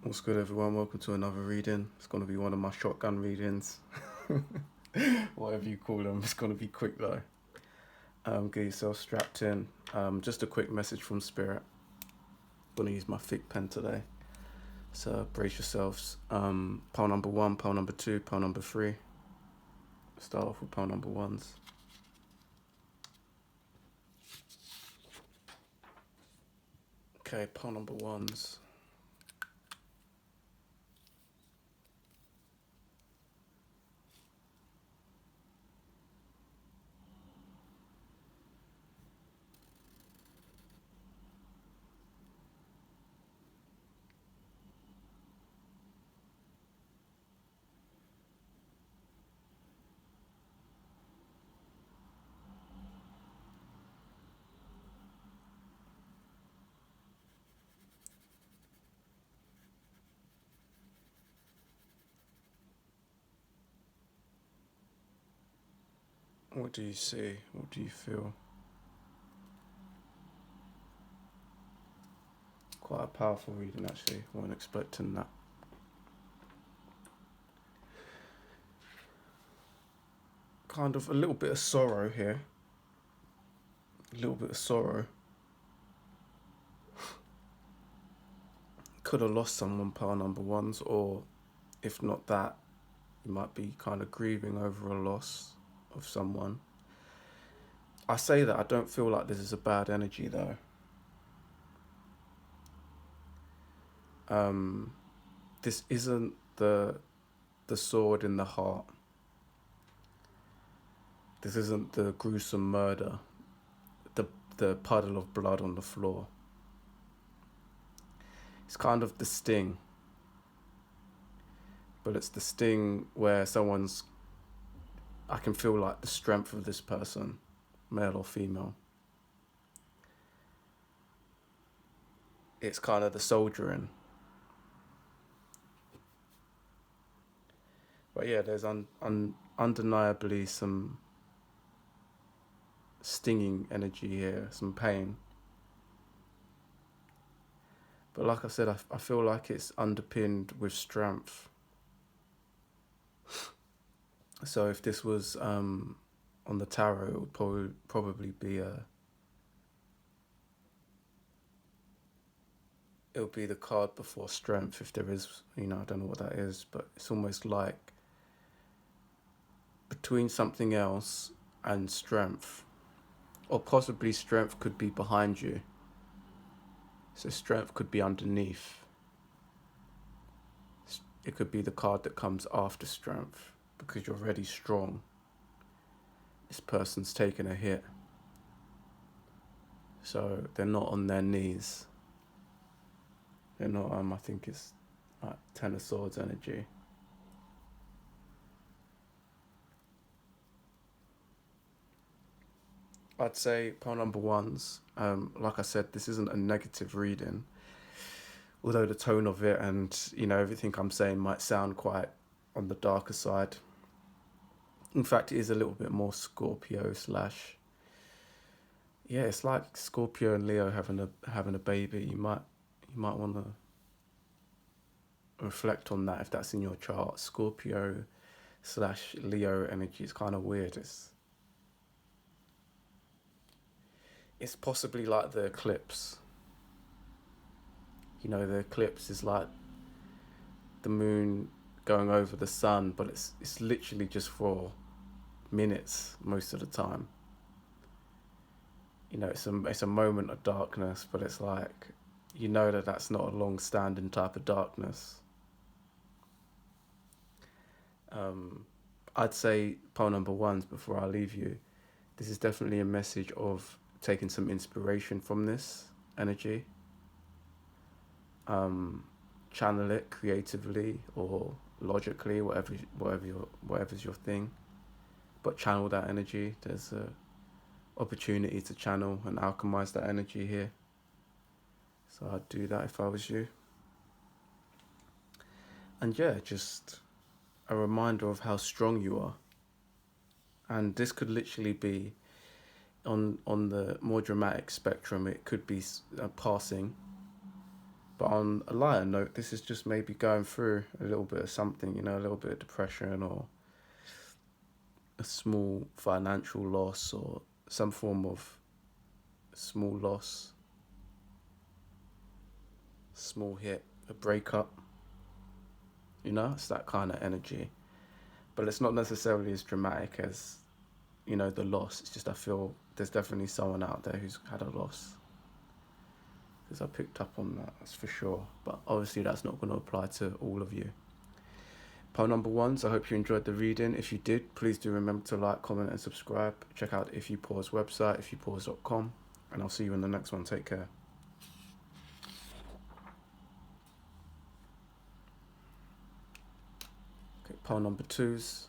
What's good, everyone? Welcome to another reading. It's going to be one of my shotgun readings. Whatever you call them, it's going to be quick though. Get yourself strapped in. Just a quick message from Spirit. Going to use my thick pen today. So brace yourselves. Pile number 1, pile number 2, pile number 3. Start off with pile number 1s. Okay, pile number 1s. What do you see? What do you feel? Quite a powerful reading, actually. Wasn't expecting that. Kind of a little bit of sorrow here. A little bit of sorrow. Could have lost someone, pile number 1s, or if not that, you might be kind of grieving over a loss of someone. I say that I don't feel like this is a bad energy though. This isn't the sword in the heart. This isn't the gruesome murder, the puddle of blood on the floor. It's kind of the sting, but it's the sting where I can feel like the strength of this person, male or female. It's kind of the soldiering. But yeah, there's undeniably some stinging energy here, some pain. But like I said, I feel like it's underpinned with strength. So if this was on the tarot, it would probably be it would be the card before strength, if there is, I don't know what that is, but it's almost like between something else and strength, or possibly strength could be behind you. So strength could be underneath. It could be the card that comes after strength because you're already strong. This person's taken a hit, so they're not on their knees. They're not, I think it's like Ten of Swords energy. I'd say pile number 1s. Like I said, this isn't a negative reading, although the tone of it and everything I'm saying might sound quite on the darker side. In fact, it is a little bit more Scorpio slash. Yeah, it's like Scorpio and Leo having a baby. You might want to reflect on that if that's in your chart. Scorpio slash Leo energy is kind of weird. It's possibly like the eclipse. The eclipse is like the moon going over the sun, but it's literally just for minutes most of the time. It's a moment of darkness, but it's like that's not a long-standing type of darkness. I'd say pile number 1s before I leave you. This is definitely a message of taking some inspiration from this energy. Channel it creatively or logically, whatever's your thing. But channel that energy. There's a opportunity to channel and alchemize that energy here. So I'd do that if I was you. And yeah, just a reminder of how strong you are. And this could literally be on the more dramatic spectrum. It could be passing. But on a lighter note, this is just maybe going through a little bit of something, you know, a little bit of depression or a small financial loss or some form of small loss, small hit, a breakup. You know, it's that kind of energy. But it's not necessarily as dramatic as, you know, the loss. It's just I feel there's definitely someone out there who's had a loss. Because I picked up on that, that's for sure. But obviously that's not going to apply to all of you. Pile number one, so I hope you enjoyed the reading. If you did, please do remember to like, comment and subscribe. Check out If You Pause website, ifyoupause.com. And I'll see you in the next one. Take care. Okay, pile number twos.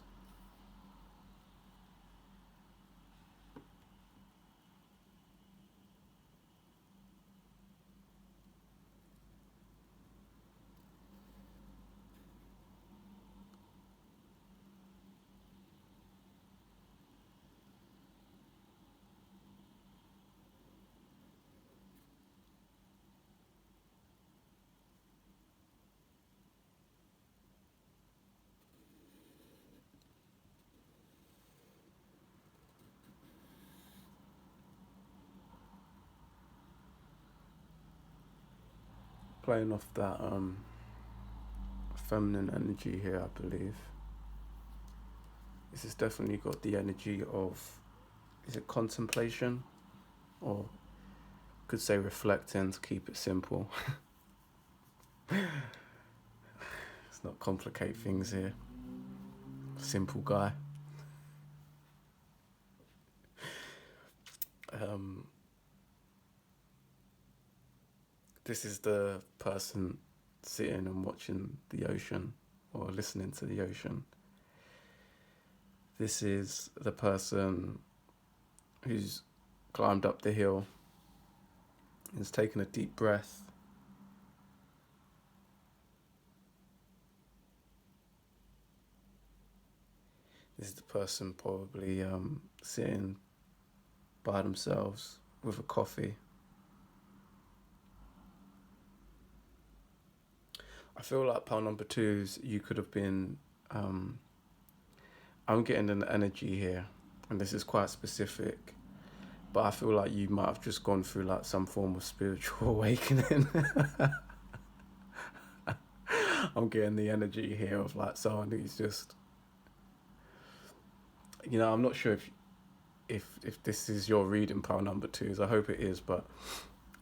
Playing off that feminine energy here, I believe. This has definitely got the energy of, is it contemplation? Or could say reflecting to keep it simple. Let's not complicate things here. Simple guy. This is the person sitting and watching the ocean or listening to the ocean. This is the person who's climbed up the hill, has taken a deep breath, this is the person probably sitting by themselves with a coffee. I feel like pile number twos, you could have been, I'm getting an energy here, and this is quite specific, but I feel like you might have just gone through like some form of spiritual awakening. I'm getting the energy here of like someone who's just, you know, I'm not sure if this is your reading pile number twos. I hope it is, but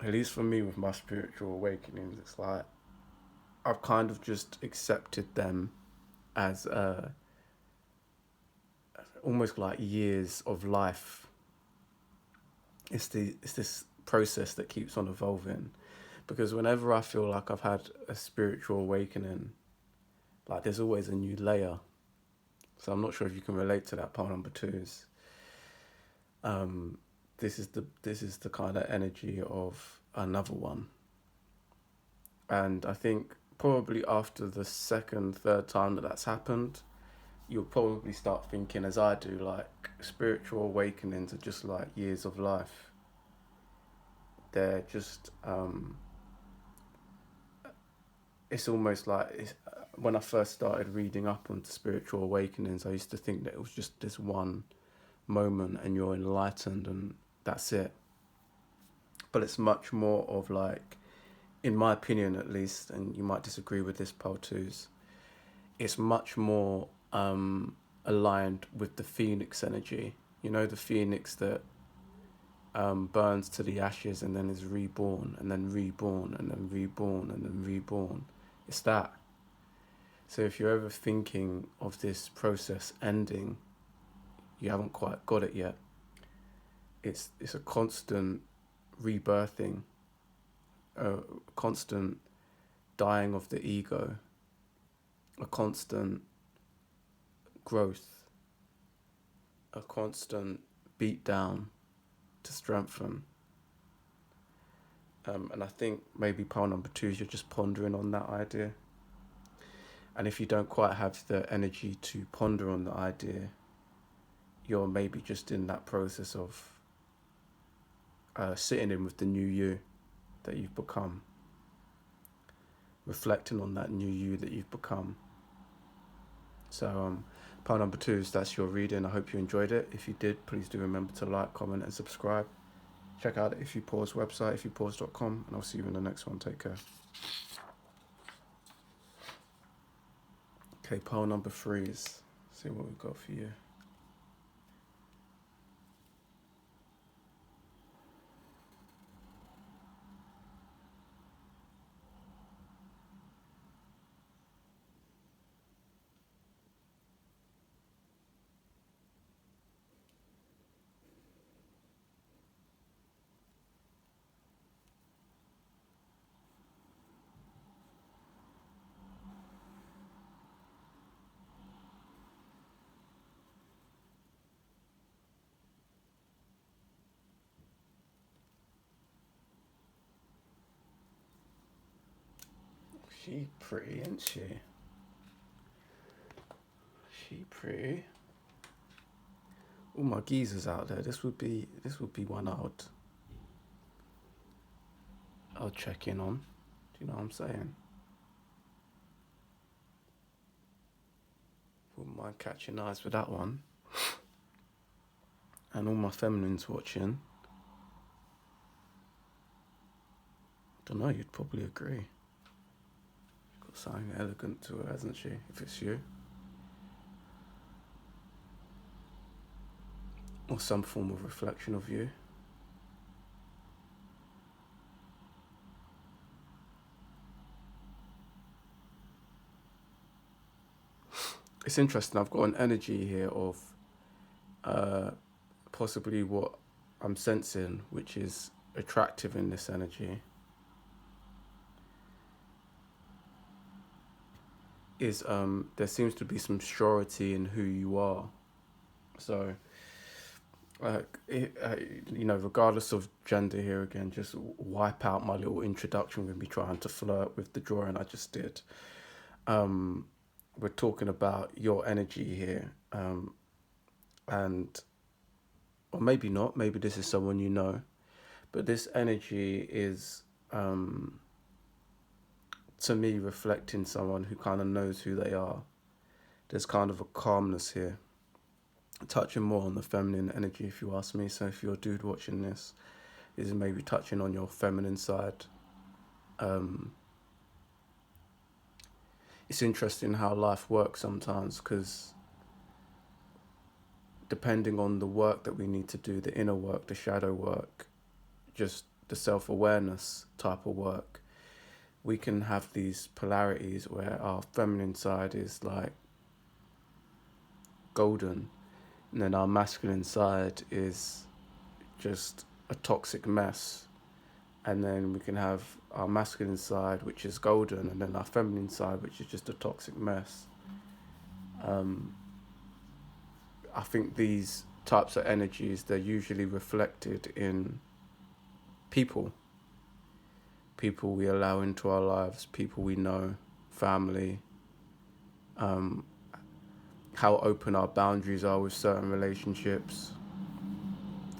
at least for me with my spiritual awakenings, it's like I've kind of just accepted them as almost like years of life. It's this process that keeps on evolving, because whenever I feel like I've had a spiritual awakening, like there's always a new layer. So I'm not sure if you can relate to that pile number twos. This is the kind of energy of another one, and I think probably after the second, third time that that's happened, you'll probably start thinking, as I do, like spiritual awakenings are just like years of life. They're just, it's almost like, when I first started reading up on spiritual awakenings, I used to think that it was just this one moment and you're enlightened and that's it. But it's much more of like, in my opinion at least, and you might disagree with this, pile twos, it's much more aligned with the phoenix energy. You know, the phoenix that burns to the ashes and then is reborn and then reborn and then reborn and then reborn. It's that. So if you're ever thinking of this process ending, you haven't quite got it yet. It's a constant rebirthing, a constant dying of the ego, a constant growth, a constant beat down to strengthen. And I think maybe pile number two is you're just pondering on that idea. And if you don't quite have the energy to ponder on the idea, you're maybe just in that process of sitting in with the new you that you've become. reflecting on that new you that you've become. So pile number 2 is that's your reading. I hope you enjoyed it. If you did, please do remember to like, comment and subscribe. Check out the If You Pause website, ifyoupause.com, and I'll see you in the next one. Take care. Okay, pile number 3 is, see what we've got for you. She pretty, isn't she? She pretty. All my geezers out there. This would be one I'll check in on. Do you know what I'm saying? Wouldn't mind catching eyes with that one. And all my feminines watching. Don't know, you'd probably agree. Got something elegant to her, hasn't she? If it's you. Or some form of reflection of you. It's interesting, I've got an energy here of possibly what I'm sensing, which is attractive in this energy, is there seems to be some surety in who you are. So, regardless of gender here again, just wipe out my little introduction with me trying to flirt with the drawing I just did. We're talking about your energy here, and or maybe not, maybe this is someone you know, but this energy is to me reflecting someone who kind of knows who they are. There's kind of a calmness here, touching more on the feminine energy if you ask me. So if you're a dude watching this, is maybe touching on your feminine side. It's interesting how life works sometimes, because depending on the work that we need to do, the inner work, the shadow work, just the self-awareness type of work, we can have these polarities where our feminine side is like golden, and then our masculine side is just a toxic mess. And then we can have our masculine side, which is golden, and then our feminine side, which is just a toxic mess. I think these types of energies, they're usually reflected in people we allow into our lives, people we know, family, how open our boundaries are with certain relationships.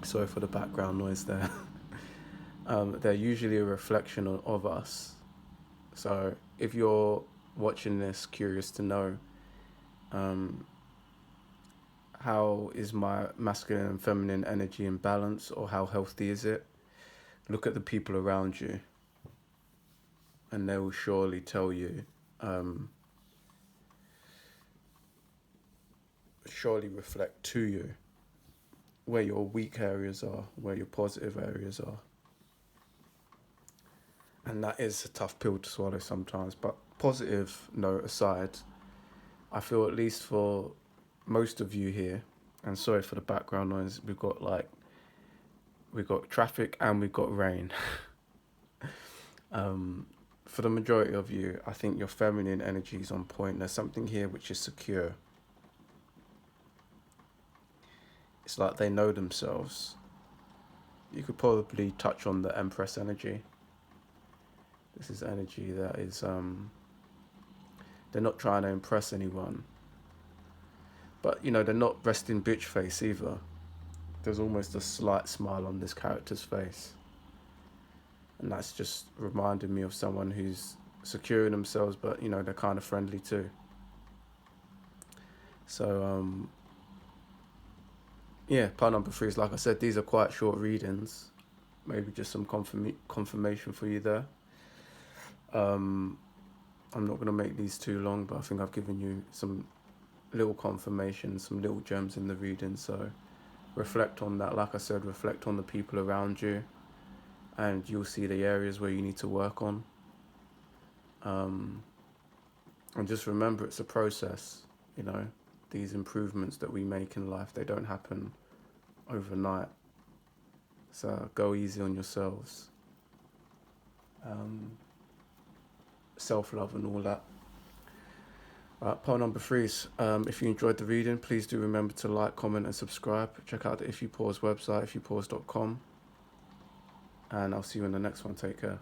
Sorry for the background noise there. They're usually a reflection of us. So if you're watching this, curious to know, how is my masculine and feminine energy in balance, or how healthy is it? Look at the people around you, and they will surely tell you, surely reflect to you where your weak areas are, where your positive areas are. And that is a tough pill to swallow sometimes. But positive note aside, I feel at least for most of you here, and sorry for the background noise, we've got traffic and we've got rain. For the majority of you, I think your feminine energy is on point. There's something here which is secure. It's like they know themselves. You could probably touch on the Empress energy. This is energy that is, they're not trying to impress anyone. But, they're not resting bitch face either. There's almost a slight smile on this character's face. And that's just reminding me of someone who's secure in themselves, but you know, they're kind of friendly too. So yeah, part number 3 is, like I said, these are quite short readings. Maybe just some confirmation for you there. I'm not going to make these too long, but I think I've given you some little confirmation, some little gems in the reading. So reflect on that. Like I said, reflect on the people around you, and you'll see the areas where you need to work on. And just remember, it's a process. You know, these improvements that we make in life, they don't happen overnight. So go easy on yourselves. Self-love and all that. Part number 3 is, if you enjoyed the reading, please do remember to like, comment and subscribe. Check out the If You Pause website, ifyoupause.com. And I'll see you in the next one. Take care.